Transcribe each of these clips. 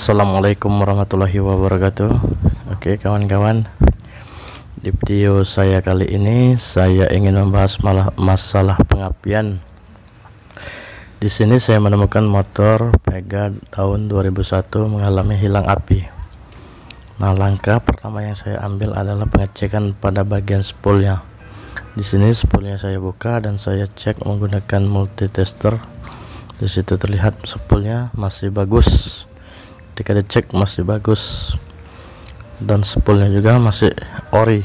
Assalamualaikum warahmatullahi wabarakatuh. Oke kawan-kawan, di video saya kali ini saya ingin membahas masalah pengapian. Di sini saya menemukan motor Pega tahun 2001 mengalami hilang api. Nah, langkah pertama yang saya ambil adalah pengecekan pada bagian spoolnya. Di sini spoolnya saya buka dan saya cek menggunakan multitester. Di situ terlihat spoolnya masih bagus. Ketika dicek masih bagus, dan spoolnya juga masih ori,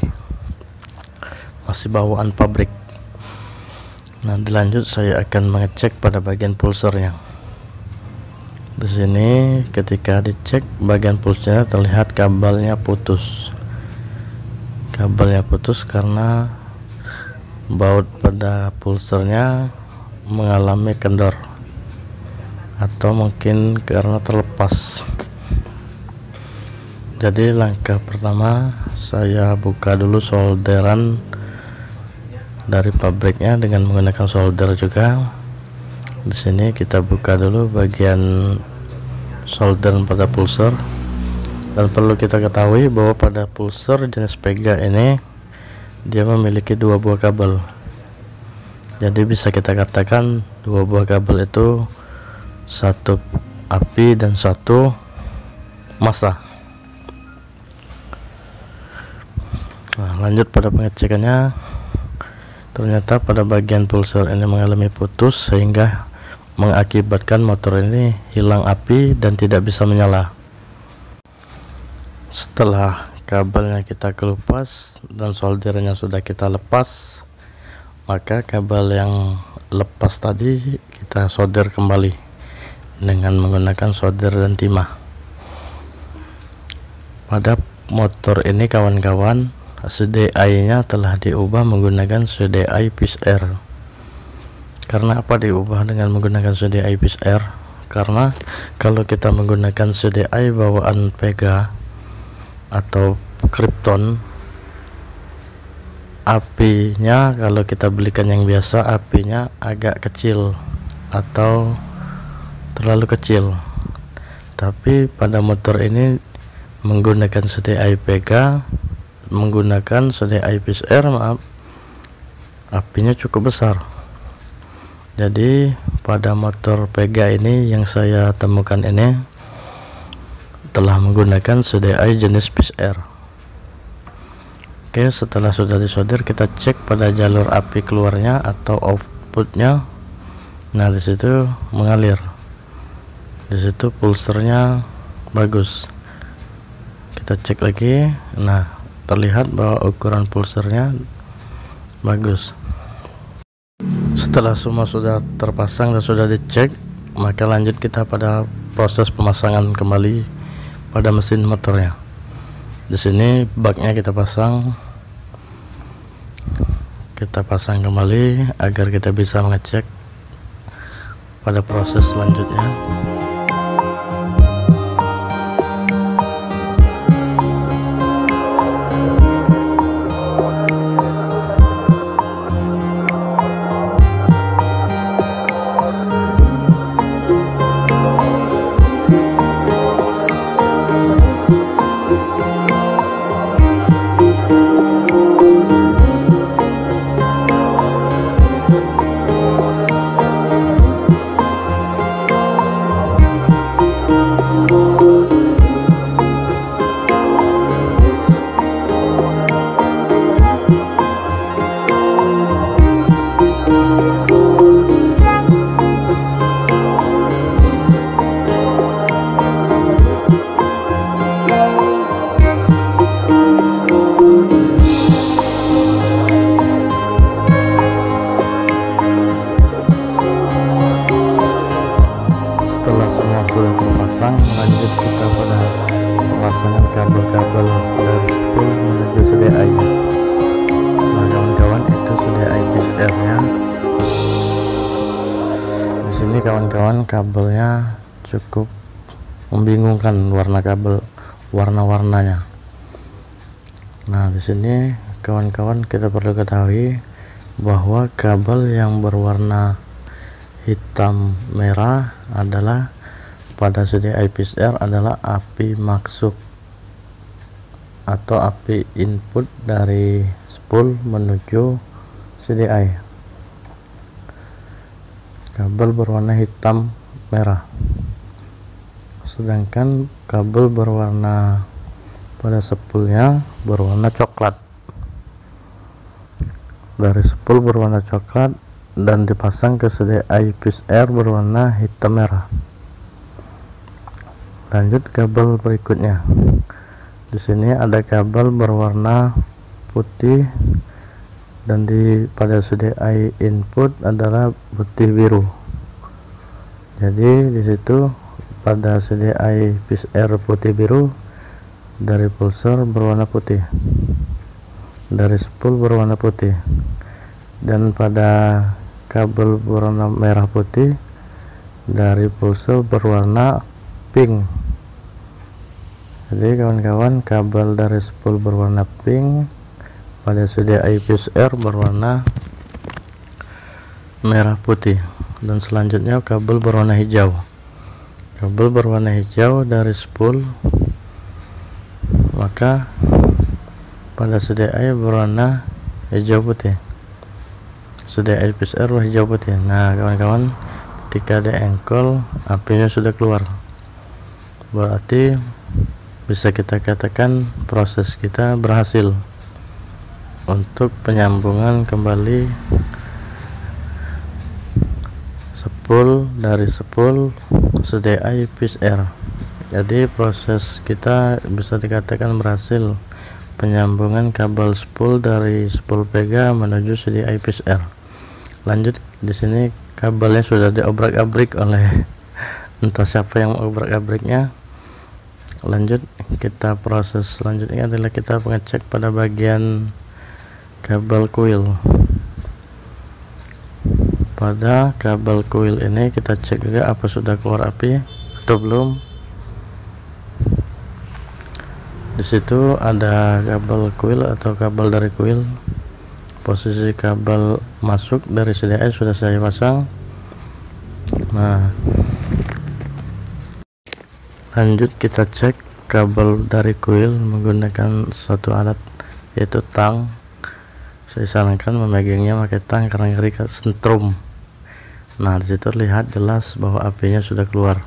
masih bawaan pabrik. Nah, dilanjut saya akan mengecek pada bagian pulsernya. Di sini ketika dicek bagian pulsernya terlihat kabelnya putus. Kabelnya putus karena baut pada pulsernya mengalami kendor, atau mungkin karena terlepas. Jadi langkah pertama saya buka dulu solderan dari pabriknya dengan menggunakan solder juga. Di sini kita buka dulu bagian solder pada pulser, dan perlu kita ketahui bahwa pada pulser jenis Pega ini dia memiliki dua buah kabel. Jadi bisa kita katakan dua buah kabel itu satu api dan satu massa. Nah, lanjut pada pengecekannya, ternyata pada bagian pulser ini mengalami putus sehingga mengakibatkan motor ini hilang api dan tidak bisa menyala. Setelah kabelnya kita kelupas dan soldernya sudah kita lepas, maka kabel yang lepas tadi kita solder kembali dengan menggunakan solder dan timah. Pada motor ini kawan-kawan, CDI nya telah diubah menggunakan CDI PIS-R. Karena apa diubah dengan menggunakan CDI PIS-R? Karena kalau kita menggunakan CDI bawaan Pega atau Krypton, apinya kalau kita belikan yang biasa apinya agak kecil atau terlalu kecil. Tapi pada motor ini menggunakan CDI Pega, menggunakan CDI PIS-R, apinya cukup besar. Jadi pada motor Pega ini yang saya temukan ini telah menggunakan CDI jenis PIS-R. Oke, setelah sudah disolder kita cek pada jalur api keluarnya atau outputnya. Nah, disitu mengalir, disitu pulsernya bagus. Kita cek lagi. Nah, terlihat bahwa ukuran pulsernya bagus. Setelah semua sudah terpasang dan sudah dicek, maka lanjut kita pada proses pemasangan kembali pada mesin motornya. Di sini baknya kita pasang kembali agar kita bisa mengecek pada proses selanjutnya. Lanjut kita pada pemasangan kabel-kabel dari spool menuju CDI nya. Nah kawan-kawan, itu CDI PIS-R nya. Di sini kawan-kawan kabelnya cukup membingungkan, warna-warnanya. Nah, di sini kawan-kawan kita perlu ketahui bahwa kabel yang berwarna hitam merah adalah pada CDI PCR adalah api masuk atau api input dari spool menuju CDI. Kabel berwarna hitam merah, sedangkan kabel berwarna pada spoolnya berwarna coklat. Dari spool berwarna coklat dan dipasang ke CDI PCR berwarna hitam merah. Lanjut kabel berikutnya. Di sini ada kabel berwarna putih dan pada CDI input adalah putih biru. Jadi di situ pada CDI PCR putih biru, dari pulsar berwarna putih, dari spool berwarna putih, dan pada kabel berwarna merah putih dari pulsar berwarna pink. Jadi kawan-kawan, kabel dari spool berwarna pink, pada CDI PCR berwarna merah putih, dan selanjutnya kabel berwarna hijau. Kabel berwarna hijau dari spool, maka pada CDI berwarna hijau putih, CDI PCR hijau putih. Nah kawan-kawan, ketika diengkol apinya sudah keluar, berarti bisa kita katakan proses kita berhasil untuk penyambungan kembali spool dari spool CDI PCR. Jadi proses kita bisa dikatakan berhasil, penyambungan kabel spool dari spool Vega menuju CDI PCR. Lanjut, di sini kabelnya sudah diobrak-abrik oleh entah siapa yang mengobrak-abriknya. Lanjut, kita proses selanjutnya adalah kita mengecek pada bagian kabel coil. Pada kabel coil ini kita cek juga apa sudah keluar api atau belum. Di situ ada kabel coil atau kabel dari coil. Posisi kabel masuk dari CDI sudah saya pasang. Nah, lanjut kita cek kabel dari coil menggunakan satu alat yaitu tang. Saya sarankan memegangnya pakai tang karena ngeri sentrum. Nah, disitu lihat jelas bahwa apinya sudah keluar.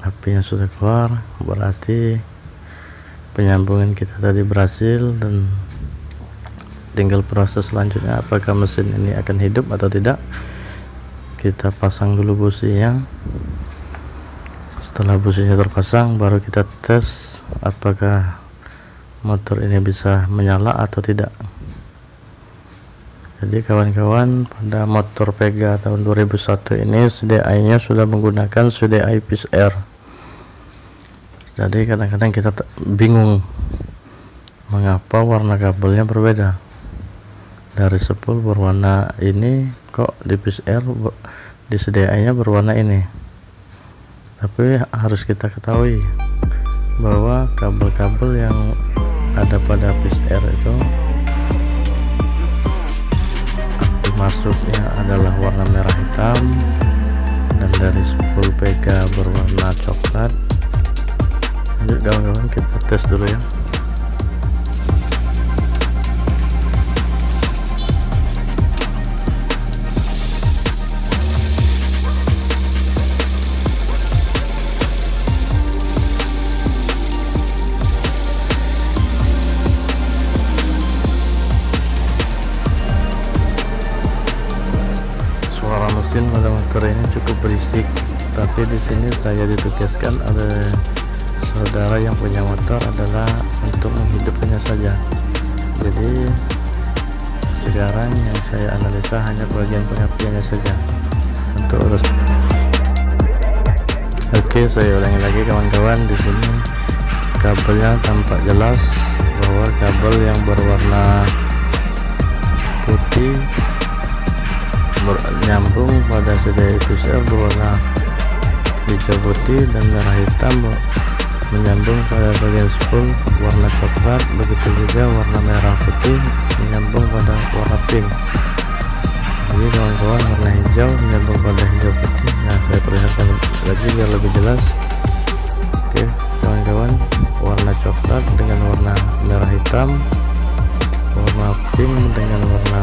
Apinya sudah keluar, berarti penyambungan kita tadi berhasil, dan tinggal proses selanjutnya apakah mesin ini akan hidup atau tidak. Kita pasang dulu businya. Setelah businya terpasang, baru kita tes apakah motor ini bisa menyala atau tidak. Jadi kawan-kawan, pada motor Vega tahun 2001 ini CDI nya sudah menggunakan CDI PCR. Jadi kadang-kadang kita bingung mengapa warna kabelnya berbeda. Dari spool berwarna ini kok di PCR di CDI nya berwarna ini. Tapi harus kita ketahui bahwa kabel-kabel yang ada pada PCR itu api masuknya adalah warna merah hitam, dan dari spool Vega berwarna coklat. Lanjut kawan-kawan, kita tes dulu ya. Mesin pada motor ini cukup berisik, tapi di sini saya ditugaskan oleh saudara yang punya motor adalah untuk menghidupkannya saja. Jadi sekarang yang saya analisa hanya bagian pengapiannya saja untuk urus. Oke, saya ulangi lagi kawan-kawan. Di sini kabelnya tampak jelas bahwa kabel yang berwarna putih nyambung pada CDI PCR berwarna hijau putih, dan merah hitam menyambung pada bagian spool warna coklat. Begitu juga warna merah putih menyambung pada warna pink. Jadi kawan-kawan, warna hijau menyambung pada hijau putih. Nah, saya perlihatkan lagi biar lebih jelas. Oke kawan-kawan, warna coklat dengan warna merah hitam, warna pink dengan warna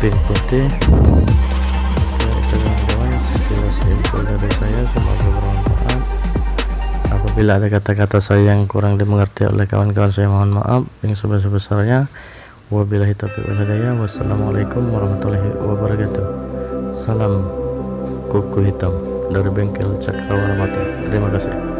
pink putih. Oke kawan-kawan, sekilas info dari saya, semoga bermanfaat. Apabila ada kata-kata saya yang kurang dimengerti oleh kawan-kawan, saya mohon maaf yang sebesar-besarnya. Wabillahi taufiq wal hidayah. Wassalamualaikum warahmatullahi wabarakatuh. Salam kuku hitam dari bengkel Cakrawala Mata. Terima kasih.